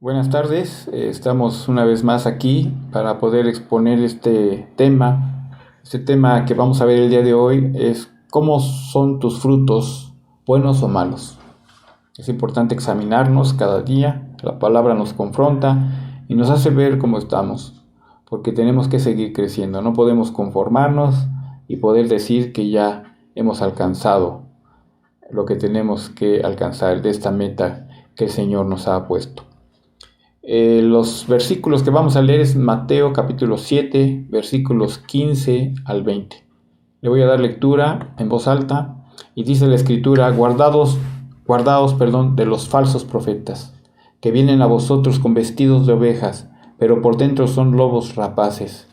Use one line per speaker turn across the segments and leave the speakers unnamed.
Buenas tardes, estamos una vez más aquí para poder exponer este tema. Este tema que vamos a ver el día de hoy es cómo son tus frutos, buenos o malos. Es importante examinarnos cada día, la palabra nos confronta y nos hace ver cómo estamos, porque tenemos que seguir creciendo, no podemos conformarnos y poder decir que ya hemos alcanzado lo que tenemos que alcanzar de esta meta que el Señor nos ha puesto. Los versículos que vamos a leer es Mateo capítulo 7, versículos 15 al 20. Le voy a dar lectura en voz alta y dice la escritura: guardaos de los falsos profetas, que vienen a vosotros con vestidos de ovejas, pero por dentro son lobos rapaces.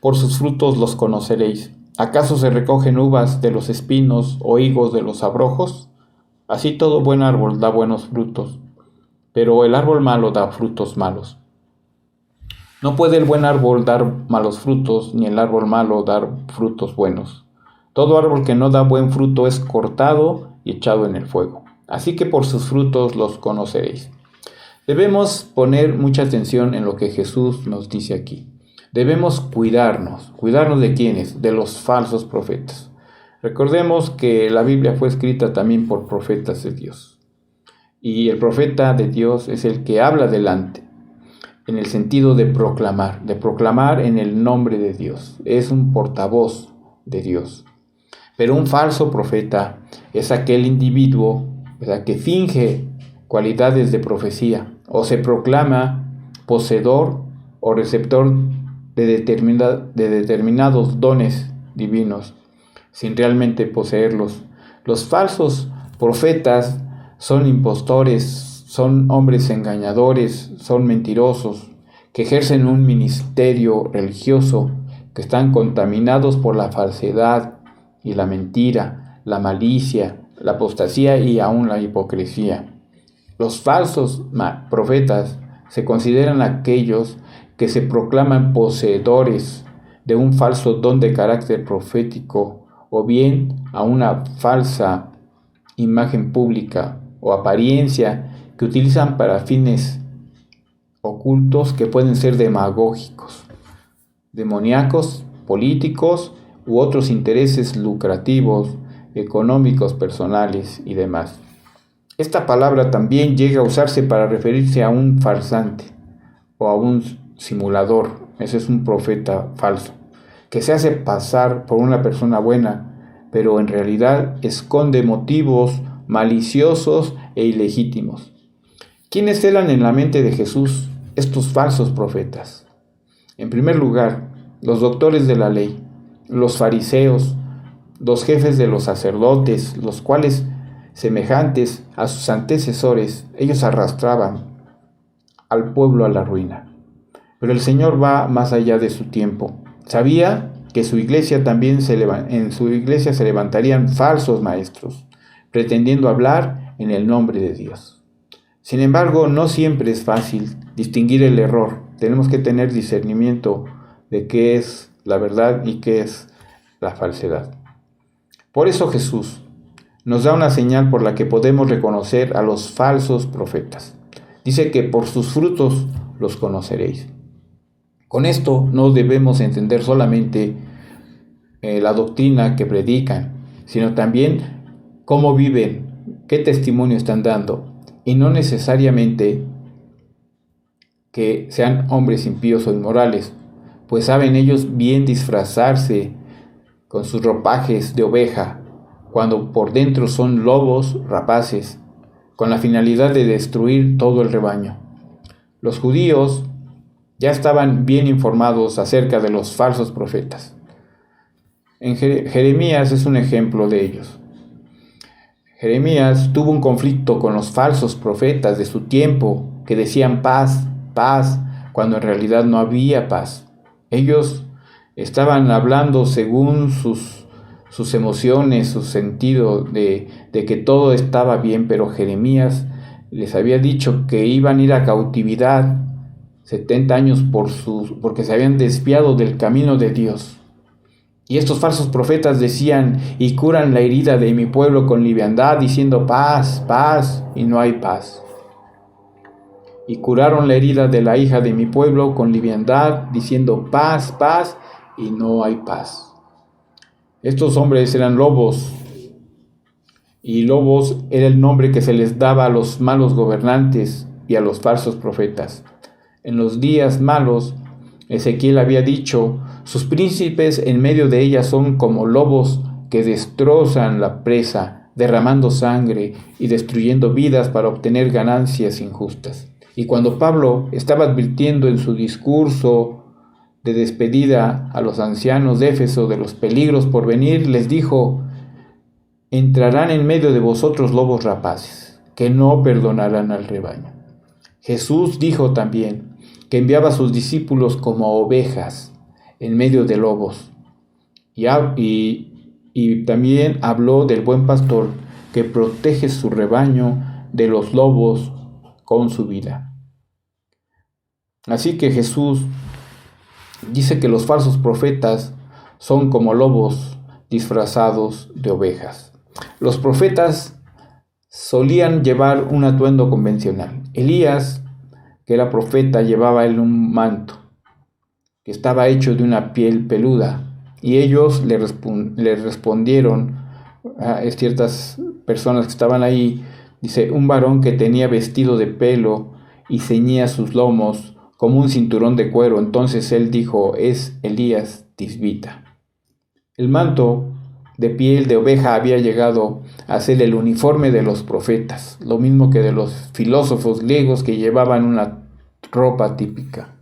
Por sus frutos los conoceréis. ¿Acaso se recogen uvas de los espinos o higos de los abrojos? Así todo buen árbol da buenos frutos, pero el árbol malo da frutos malos. No puede el buen árbol dar malos frutos, ni el árbol malo dar frutos buenos. Todo árbol que no da buen fruto es cortado y echado en el fuego. Así que por sus frutos los conoceréis. Debemos poner mucha atención en lo que Jesús nos dice aquí. Debemos cuidarnos. ¿Cuidarnos de quiénes? De los falsos profetas. Recordemos que la Biblia fue escrita también por profetas de Dios. Y el profeta de Dios es el que habla delante, en el sentido de proclamar en el nombre de Dios. Es un portavoz de Dios. Pero un falso profeta es aquel individuo, ¿verdad?, que finge cualidades de profecía o se proclama poseedor o receptor de determinados dones divinos sin realmente poseerlos. Los falsos profetas son impostores, son hombres engañadores, son mentirosos, que ejercen un ministerio religioso, que están contaminados por la falsedad y la mentira, la malicia, la apostasía y aún la hipocresía. Los falsos profetas se consideran aquellos que se proclaman poseedores de un falso don de carácter profético o bien a una falsa imagen pública o apariencia que utilizan para fines ocultos que pueden ser demagógicos, demoníacos, políticos u otros intereses lucrativos, económicos, personales y demás. Esta palabra también llega a usarse para referirse a un farsante o a un simulador. Ese es un profeta falso, que se hace pasar por una persona buena, pero en realidad esconde motivos maliciosos e ilegítimos. ¿Quiénes eran en la mente de Jesús estos falsos profetas? En primer lugar, los doctores de la ley, los fariseos, los jefes de los sacerdotes, los cuales, semejantes a sus antecesores, ellos arrastraban al pueblo a la ruina. Pero el Señor va más allá de su tiempo. Sabía que en su iglesia se levantarían falsos maestros, pretendiendo hablar en el nombre de Dios. Sin embargo, no siempre es fácil distinguir el error. Tenemos que tener discernimiento de qué es la verdad y qué es la falsedad. Por eso Jesús nos da una señal por la que podemos reconocer a los falsos profetas. Dice que por sus frutos los conoceréis. Con esto no debemos entender solamente la doctrina que predican, sino también cómo viven, qué testimonio están dando, y no necesariamente que sean hombres impíos o inmorales, pues saben ellos bien disfrazarse con sus ropajes de oveja, cuando por dentro son lobos rapaces, con la finalidad de destruir todo el rebaño. Los judíos ya estaban bien informados acerca de los falsos profetas. En Jeremías es un ejemplo de ellos. Jeremías tuvo un conflicto con los falsos profetas de su tiempo que decían paz, paz, cuando en realidad no había paz. Ellos estaban hablando según sus emociones, su sentido de que todo estaba bien, pero Jeremías les había dicho que iban a ir a cautividad 70 años porque se habían desviado del camino de Dios. Y estos falsos profetas decían: y curan la herida de mi pueblo con liviandad, diciendo paz, paz, y no hay paz. y curaron la herida de la hija de mi pueblo con liviandad, diciendo paz, paz, y no hay paz. Estos hombres eran lobos, y lobos era el nombre que se les daba a los malos gobernantes y a los falsos profetas. En los días malos, Ezequiel había dicho, sus príncipes en medio de ellas son como lobos que destrozan la presa, derramando sangre y destruyendo vidas para obtener ganancias injustas. Y cuando Pablo estaba advirtiendo en su discurso de despedida a los ancianos de Éfeso de los peligros por venir, les dijo, entrarán en medio de vosotros lobos rapaces, que no perdonarán al rebaño. Jesús dijo también que enviaba a sus discípulos como ovejas en medio de lobos. Y también habló del buen pastor que protege su rebaño de los lobos con su vida. Así que Jesús dice que los falsos profetas son como lobos disfrazados de ovejas. Los profetas solían llevar un atuendo convencional. Elías, que era profeta, llevaba él un manto que estaba hecho de una piel peluda, y ellos le respondieron a ciertas personas que estaban ahí, dice, un varón que tenía vestido de pelo y ceñía sus lomos como un cinturón de cuero. Entonces él dijo, es Elías Tisbita. El manto de piel de oveja había llegado a ser el uniforme de los profetas, lo mismo que de los filósofos griegos que llevaban una ropa típica.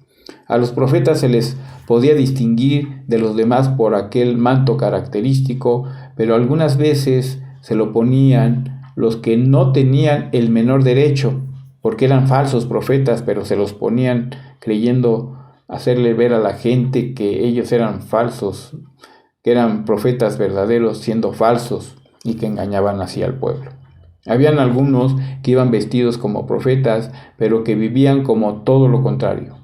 A los profetas se les podía distinguir de los demás por aquel manto característico, pero algunas veces se lo ponían los que no tenían el menor derecho, porque eran falsos profetas, pero se los ponían creyendo hacerle ver a la gente que ellos eran falsos, que eran profetas verdaderos siendo falsos y que engañaban así al pueblo. Habían algunos que iban vestidos como profetas, pero que vivían como todo lo contrario.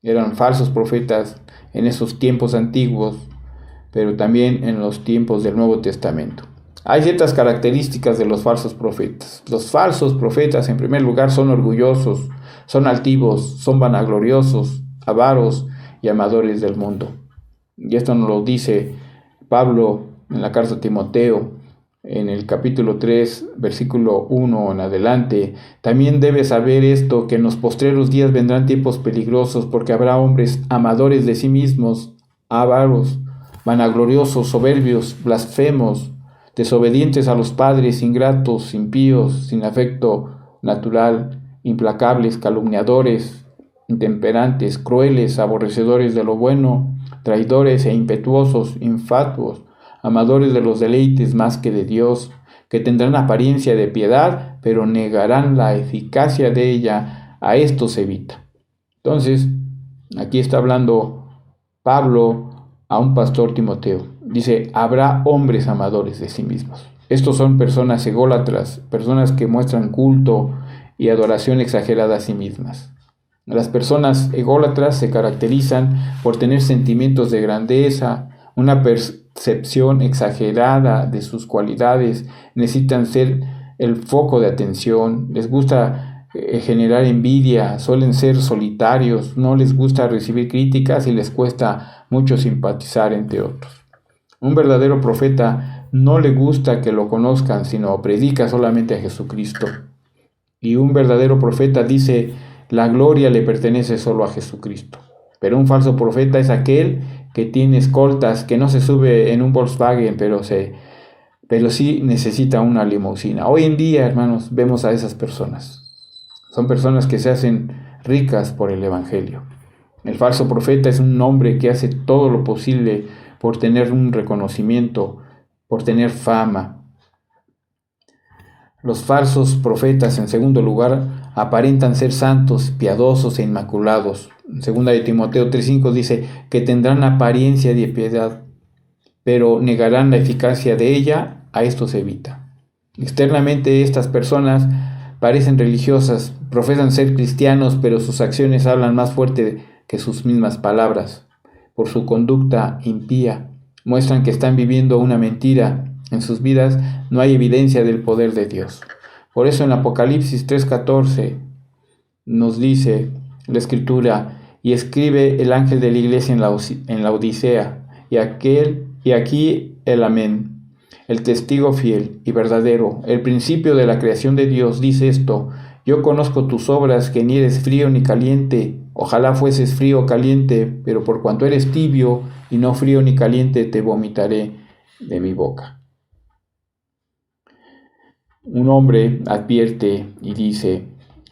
Eran falsos profetas en esos tiempos antiguos, pero también en los tiempos del Nuevo Testamento. Hay ciertas características de los falsos profetas. Los falsos profetas, en primer lugar, son orgullosos, son altivos, son vanagloriosos, avaros y amadores del mundo. Y esto nos lo dice Pablo en la carta a Timoteo, en el capítulo 3, versículo 1 en adelante. También debes saber esto, que en los postreros días vendrán tiempos peligrosos, porque habrá hombres amadores de sí mismos, avaros, vanagloriosos, soberbios, blasfemos, desobedientes a los padres, ingratos, impíos, sin afecto natural, implacables, calumniadores, intemperantes, crueles, aborrecedores de lo bueno, traidores e impetuosos, infatuos, amadores de los deleites más que de Dios, que tendrán apariencia de piedad, pero negarán la eficacia de ella. A estos evita. Entonces, aquí está hablando Pablo a un pastor Timoteo. Dice, habrá hombres amadores de sí mismos. Estos son personas ególatras, personas que muestran culto y adoración exagerada a sí mismas. Las personas ególatras se caracterizan por tener sentimientos de grandeza, una percepción exagerada de sus cualidades, necesitan ser el foco de atención, les gusta generar envidia, suelen ser solitarios, no les gusta recibir críticas y les cuesta mucho simpatizar, entre otros. Un verdadero profeta no le gusta que lo conozcan, sino predica solamente a Jesucristo. Y un verdadero profeta dice, la gloria le pertenece solo a Jesucristo. Pero un falso profeta es aquel que tiene escoltas, que no se sube en un Volkswagen, pero sí necesita una limusina. Hoy en día, hermanos, vemos a esas personas. Son personas que se hacen ricas por el Evangelio. El falso profeta es un hombre que hace todo lo posible por tener un reconocimiento, por tener fama. Los falsos profetas, en segundo lugar, aparentan ser santos, piadosos e inmaculados. En 2 de Timoteo 3:5 dice que tendrán apariencia de piedad, pero negarán la eficacia de ella. A esto se evita. Externamente estas personas parecen religiosas, profesan ser cristianos, pero sus acciones hablan más fuerte que sus mismas palabras. Por su conducta impía, muestran que están viviendo una mentira. En sus vidas no hay evidencia del poder de Dios. Por eso en Apocalipsis 3:14 nos dice la Escritura, y escribe el ángel de la iglesia en la Odisea, y aquí el Amén, el testigo fiel y verdadero, el principio de la creación de Dios, dice esto: yo conozco tus obras, que ni eres frío ni caliente. Ojalá fueses frío o caliente, pero por cuanto eres tibio y no frío ni caliente, te vomitaré de mi boca. Un hombre advierte y dice: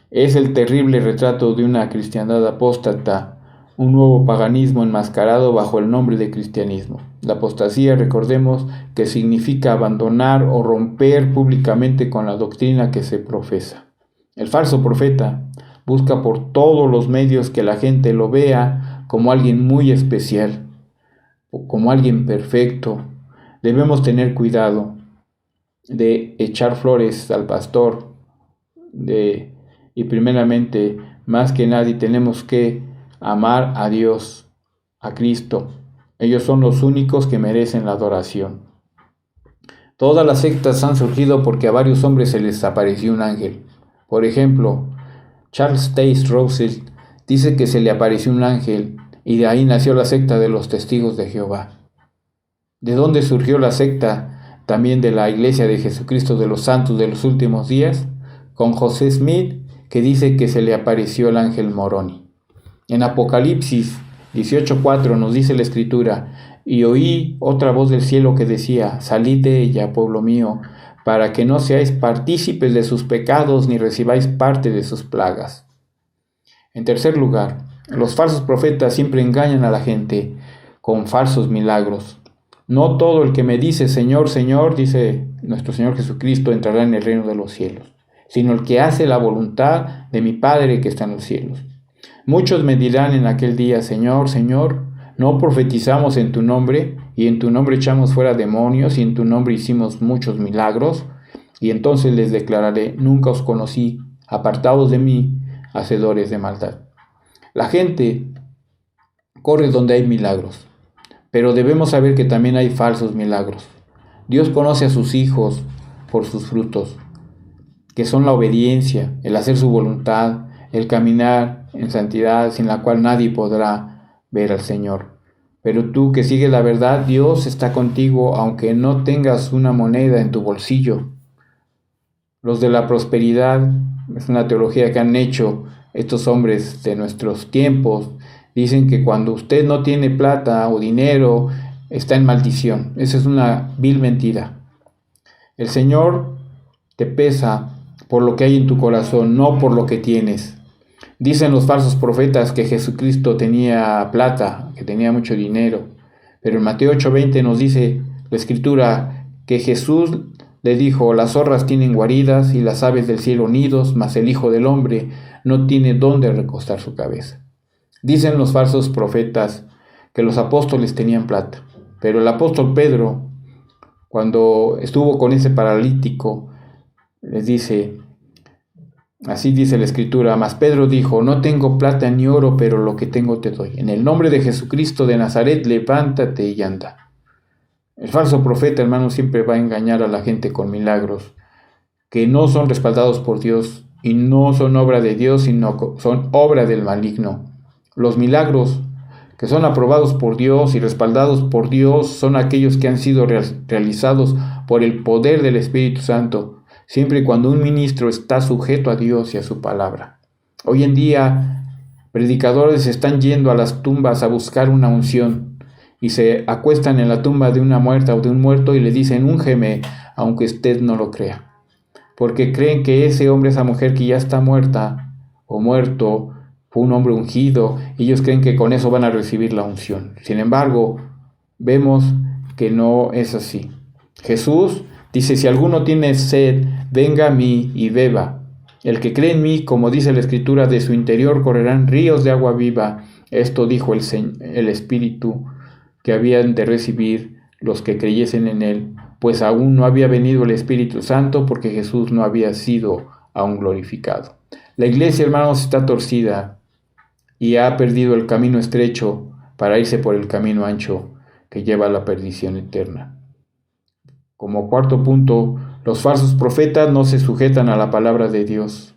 es el terrible retrato de una cristiandad apóstata, un nuevo paganismo enmascarado bajo el nombre de cristianismo. La apostasía, recordemos, que significa abandonar o romper públicamente con la doctrina que se profesa. El falso profeta busca por todos los medios que la gente lo vea como alguien muy especial, o como alguien perfecto. Debemos tener cuidado de echar flores al pastor, y primeramente, más que nadie, tenemos que amar a Dios, a Cristo. Ellos son los únicos que merecen la adoración. Todas las sectas han surgido porque a varios hombres se les apareció un ángel. Por ejemplo, Charles Taze Russell dice que se le apareció un ángel, y de ahí nació la secta de los Testigos de Jehová. ¿De dónde surgió la secta también de la Iglesia de Jesucristo de los Santos de los Últimos Días? Con José Smith, que dice que se le apareció el ángel Moroni. En Apocalipsis 18:4 nos dice la Escritura: y oí otra voz del cielo que decía: salid de ella, pueblo mío, para que no seáis partícipes de sus pecados, ni recibáis parte de sus plagas. En tercer lugar, los falsos profetas siempre engañan a la gente con falsos milagros. No todo el que me dice Señor, Señor, dice nuestro Señor Jesucristo, entrará en el reino de los cielos, sino el que hace la voluntad de mi Padre que está en los cielos. Muchos me dirán en aquel día: Señor, Señor, ¿no profetizamos en tu nombre, y en tu nombre echamos fuera demonios, y en tu nombre hicimos muchos milagros? Y entonces les declararé: nunca os conocí, apartados de mí, hacedores de maldad. La gente corre donde hay milagros, pero debemos saber que también hay falsos milagros. Dios conoce a sus hijos por sus frutos, que son la obediencia, el hacer su voluntad, el caminar en santidad, sin la cual nadie podrá ver al Señor. Pero tú que sigues la verdad, Dios está contigo, aunque no tengas una moneda en tu bolsillo. Los de la prosperidad, es una teología que han hecho estos hombres de nuestros tiempos, dicen que cuando usted no tiene plata o dinero, está en maldición. Esa es una vil mentira. El Señor te pesa por lo que hay en tu corazón, no por lo que tienes. Dicen los falsos profetas que Jesucristo tenía plata, que tenía mucho dinero, pero en Mateo 8:20 nos dice la Escritura que Jesús le dijo: las zorras tienen guaridas y las aves del cielo nidos, mas el Hijo del Hombre no tiene dónde recostar su cabeza. Dicen los falsos profetas que los apóstoles tenían plata, pero el apóstol Pedro, cuando estuvo con ese paralítico, les dice, así dice la Escritura: mas Pedro dijo: no tengo plata ni oro, pero lo que tengo te doy. En el nombre de Jesucristo de Nazaret, levántate y anda. El falso profeta, hermano, siempre va a engañar a la gente con milagros que no son respaldados por Dios y no son obra de Dios, sino son obra del maligno. Los milagros que son aprobados por Dios y respaldados por Dios son aquellos que han sido realizados por el poder del Espíritu Santo, siempre y cuando un ministro está sujeto a Dios y a su palabra. Hoy en día, predicadores están yendo a las tumbas a buscar una unción y se acuestan en la tumba de una muerta o de un muerto y le dicen: úngeme, aunque usted no lo crea, porque creen que ese hombre, esa mujer que ya está muerta o muerto, fue un hombre ungido, y ellos creen que con eso van a recibir la unción. Sin embargo, vemos que no es así. Jesús dice: si alguno tiene sed, venga a mí y beba. El que cree en mí, como dice la Escritura, de su interior correrán ríos de agua viva. Esto dijo el Espíritu que habían de recibir los que creyesen en él, pues aún no había venido el Espíritu Santo, porque Jesús no había sido aún glorificado. La iglesia, hermanos, está torcida y ha perdido el camino estrecho para irse por el camino ancho que lleva a la perdición eterna. Como cuarto punto, los falsos profetas no se sujetan a la palabra de Dios.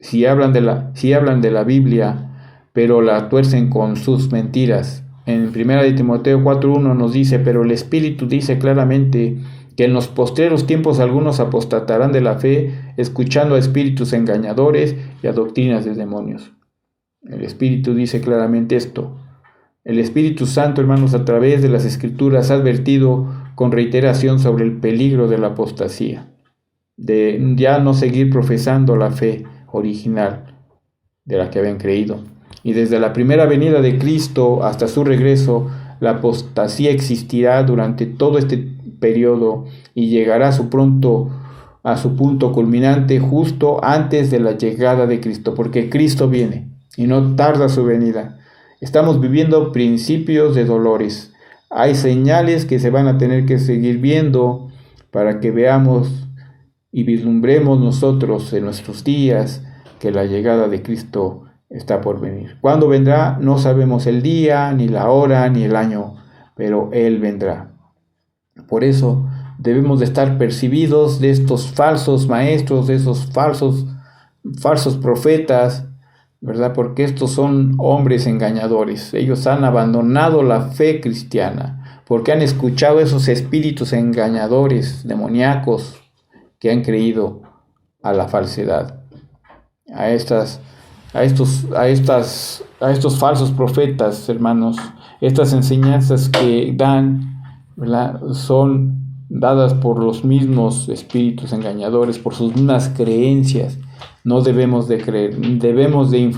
si hablan de la Biblia, pero la tuercen con sus mentiras. En 1 de Timoteo 4:1 nos dice, pero el Espíritu dice claramente que en los postreros tiempos algunos apostatarán de la fe, escuchando a espíritus engañadores y a doctrinas de demonios. El Espíritu dice claramente esto. El Espíritu Santo, hermanos, a través de las Escrituras ha advertido con reiteración sobre el peligro de la apostasía, de ya no seguir profesando la fe original de la que habían creído. Y desde la primera venida de Cristo hasta su regreso, la apostasía existirá durante todo este periodo y llegará a su punto culminante justo antes de la llegada de Cristo, porque Cristo viene y no tarda su venida. Estamos viviendo principios de dolores. Hay señales que se van a tener que seguir viendo para que veamos y vislumbremos nosotros en nuestros días que la llegada de Cristo está por venir. ¿Cuándo vendrá? No sabemos el día, ni la hora, ni el año, pero Él vendrá. Por eso debemos de estar percibidos de estos falsos maestros, de esos falsos profetas, ¿verdad? Porque estos son hombres engañadores. Ellos han abandonado la fe cristiana porque han escuchado esos espíritus engañadores, demoníacos, que han creído a la falsedad, a estos falsos profetas, hermanos. Estas enseñanzas que dan, ¿verdad?, son dadas por los mismos espíritus engañadores, por sus mismas creencias. No debemos de creer, debemos de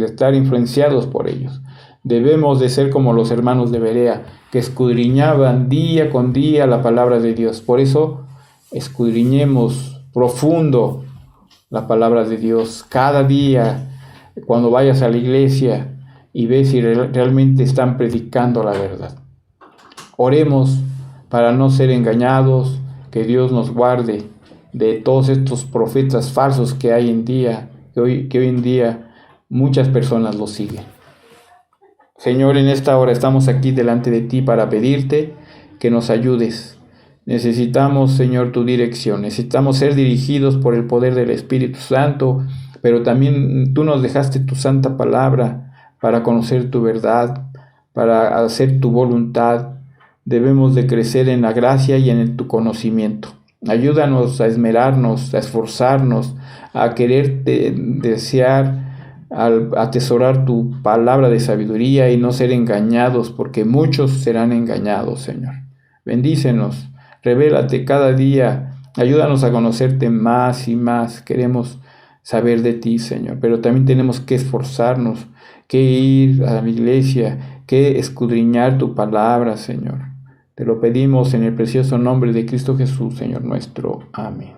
estar influenciados por ellos. Debemos de ser como los hermanos de Berea, que escudriñaban día con día la palabra de Dios. Por eso, escudriñemos profundo la palabra de Dios cada día cuando vayas a la iglesia y ves si realmente están predicando la verdad. Oremos para no ser engañados, que Dios nos guarde de todos estos profetas falsos que hay que hoy en día muchas personas los siguen. Señor, en esta hora estamos aquí delante de ti para pedirte que nos ayudes. Necesitamos, Señor, tu dirección. Necesitamos ser dirigidos por el poder del Espíritu Santo, pero también tú nos dejaste tu santa palabra para conocer tu verdad, para hacer tu voluntad. Debemos de crecer en la gracia y en tu conocimiento. Ayúdanos a esmerarnos, a esforzarnos, a querer desear, a atesorar tu palabra de sabiduría y no ser engañados, porque muchos serán engañados, Señor. Bendícenos. Revélate cada día, ayúdanos a conocerte más y más. Queremos saber de ti, Señor, pero también tenemos que esforzarnos, que ir a la iglesia, que escudriñar tu palabra, Señor. Te lo pedimos en el precioso nombre de Cristo Jesús, Señor nuestro. Amén.